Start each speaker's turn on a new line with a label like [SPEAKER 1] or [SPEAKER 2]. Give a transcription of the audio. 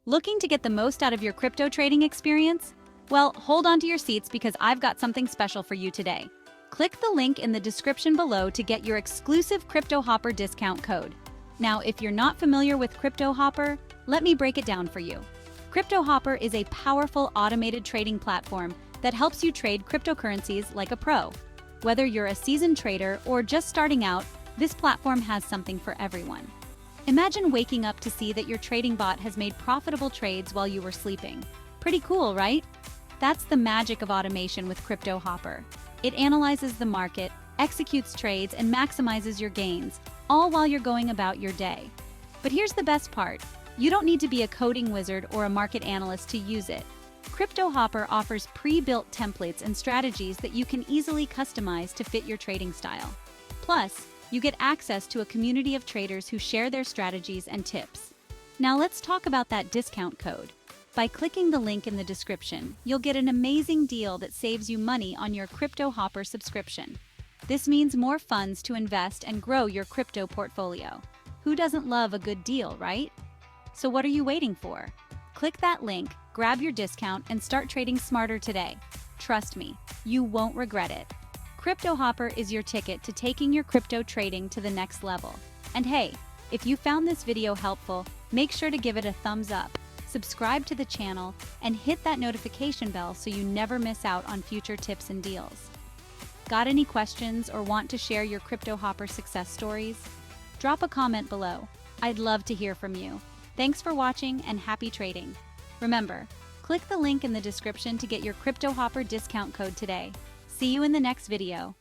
[SPEAKER 1] Looking to get the most out of your crypto trading experience? Well, hold on to your seats because I've got something special for you today. Click the link in the description below to get your exclusive Cryptohopper discount code. Now, if you're not familiar with Cryptohopper, let me break it down for you. Cryptohopper is a powerful automated trading platform that helps you trade cryptocurrencies like a pro. Whether you're a seasoned trader or just starting out, this platform has something for everyone. Imagine waking up to see that your trading bot has made profitable trades while you were sleeping. Pretty cool, right? That's the magic of automation with Cryptohopper. It analyzes the market, executes trades, and maximizes your gains, all while you're going about your day. But here's the best part. You don't need to be a coding wizard or a market analyst to use it. Cryptohopper offers pre-built templates and strategies that you can easily customize to fit your trading style. Plus, you get access to a community of traders who share their strategies and tips. Now let's talk about that discount code. By clicking the link in the description, you'll get an amazing deal that saves you money on your Cryptohopper subscription. This means more funds to invest and grow your crypto portfolio. Who doesn't love a good deal, right? So what are you waiting for? Click that link, grab your discount, and start trading smarter today. Trust me, you won't regret it. Cryptohopper is your ticket to taking your crypto trading to the next level. And hey, if you found this video helpful, make sure to give it a thumbs up, subscribe to the channel, and hit that notification bell so you never miss out on future tips and deals. Got any questions or want to share your Cryptohopper success stories? Drop a comment below. I'd love to hear from you. Thanks for watching and happy trading. Remember, click the link in the description to get your Cryptohopper discount code today. See you in the next video.